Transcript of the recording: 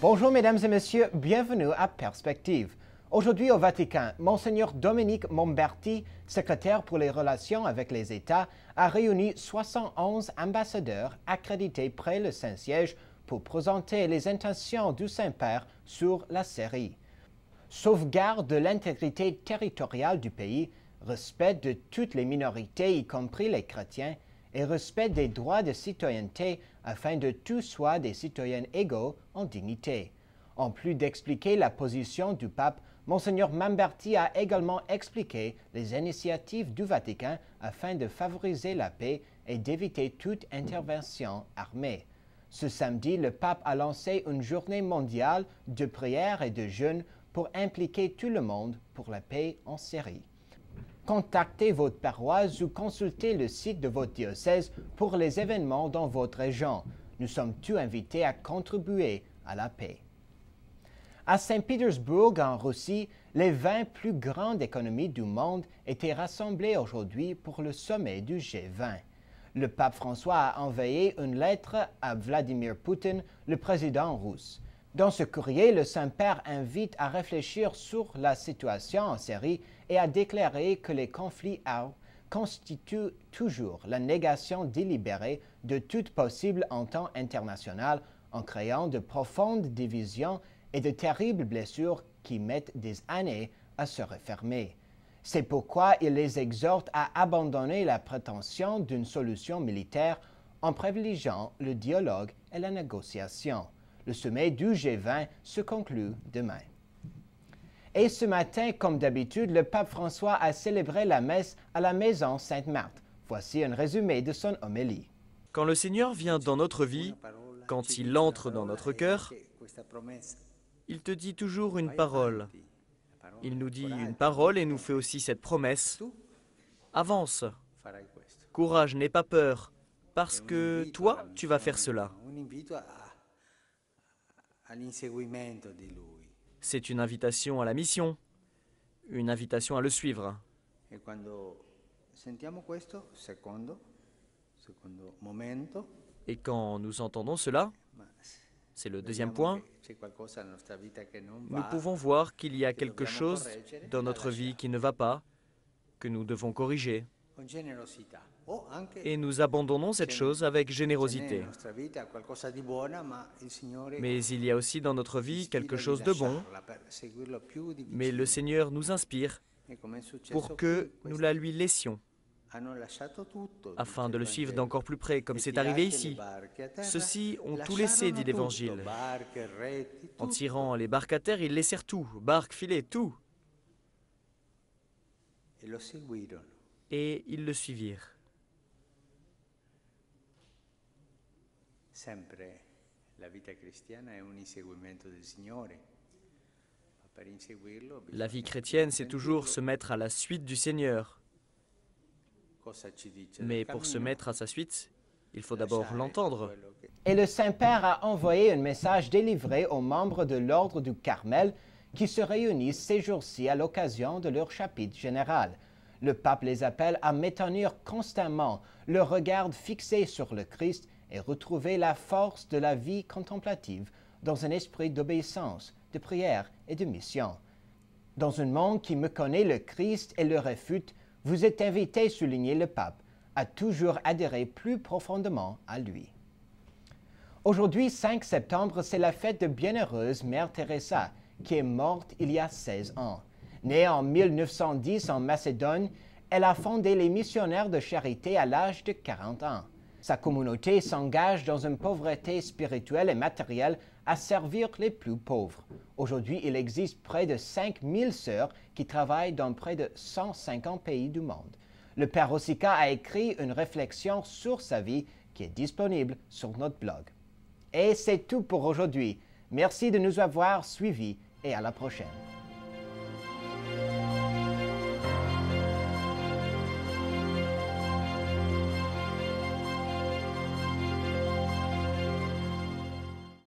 Bonjour mesdames et messieurs, bienvenue à Perspective. Aujourd'hui au Vatican, Monseigneur Dominique Momberti, secrétaire pour les relations avec les États, a réuni 71 ambassadeurs accrédités près le Saint-Siège pour présenter les intentions du Saint-Père sur la Syrie. Sauvegarde de l'intégrité territoriale du pays, respect de toutes les minorités, y compris les chrétiens, et respect des droits de citoyenneté afin de tous soient des citoyens égaux en dignité. En plus d'expliquer la position du pape, Monseigneur Momberti a également expliqué les initiatives du Vatican afin de favoriser la paix et d'éviter toute intervention armée. Ce samedi, le pape a lancé une journée mondiale de prière et de jeûne pour impliquer tout le monde pour la paix en Syrie. Contactez votre paroisse ou consultez le site de votre diocèse pour les événements dans votre région. Nous sommes tous invités à contribuer à la paix. À Saint-Pétersbourg, en Russie, les 20 plus grandes économies du monde étaient rassemblées aujourd'hui pour le sommet du G20. Le pape François a envoyé une lettre à Vladimir Poutine, le président russe. Dans ce courrier, le Saint-Père invite à réfléchir sur la situation en Syrie et à déclarer que les conflits armes constituent toujours la négation délibérée de toute possible entente internationale en créant de profondes divisions et de terribles blessures qui mettent des années à se refermer. C'est pourquoi il les exhorte à abandonner la prétention d'une solution militaire en privilégiant le dialogue et la négociation. Le sommet du G20 se conclut demain. Et ce matin, comme d'habitude, le pape François a célébré la messe à la maison Sainte-Marthe. Voici un résumé de son homélie. Quand le Seigneur vient dans notre vie, quand il entre dans notre cœur, il te dit toujours une parole. Il nous dit une parole et nous fait aussi cette promesse. Avance, courage, n'aie pas peur, parce que toi, tu vas faire cela. C'est une invitation à la mission, une invitation à le suivre. Et quand nous entendons cela, c'est le deuxième point, nous pouvons voir qu'il y a quelque chose dans notre vie qui ne va pas, que nous devons corriger. Et nous abandonnons cette chose avec générosité. Mais il y a aussi dans notre vie quelque chose de bon, mais le Seigneur nous inspire pour que nous la lui laissions, afin de le suivre d'encore plus près, comme c'est arrivé ici. Ceux-ci ont tout laissé, dit l'Évangile. En tirant les barques à terre, ils laissèrent tout, barques, filets, tout. Et ils le suivirent. La vie chrétienne, c'est toujours se mettre à la suite du Seigneur. Mais pour se mettre à sa suite, il faut d'abord l'entendre. Et le Saint-Père a envoyé un message délivré aux membres de l'Ordre du Carmel qui se réunissent ces jours-ci à l'occasion de leur chapitre général. Le pape les appelle à maintenir constamment le regard fixé sur le Christ et retrouver la force de la vie contemplative dans un esprit d'obéissance, de prière et de mission. Dans un monde qui méconnaît le Christ et le réfute, vous êtes invité, soulignait le pape, à toujours adhérer plus profondément à lui. Aujourd'hui, 5 septembre, c'est la fête de bienheureuse Mère Teresa, qui est morte il y a 16 ans. Née en 1910 en Macédoine, elle a fondé les missionnaires de charité à l'âge de 40 ans. Sa communauté s'engage dans une pauvreté spirituelle et matérielle à servir les plus pauvres. Aujourd'hui, il existe près de 5000 sœurs qui travaillent dans près de 150 pays du monde. Le Père Rosica a écrit une réflexion sur sa vie qui est disponible sur notre blog. Et c'est tout pour aujourd'hui. Merci de nous avoir suivis et à la prochaine.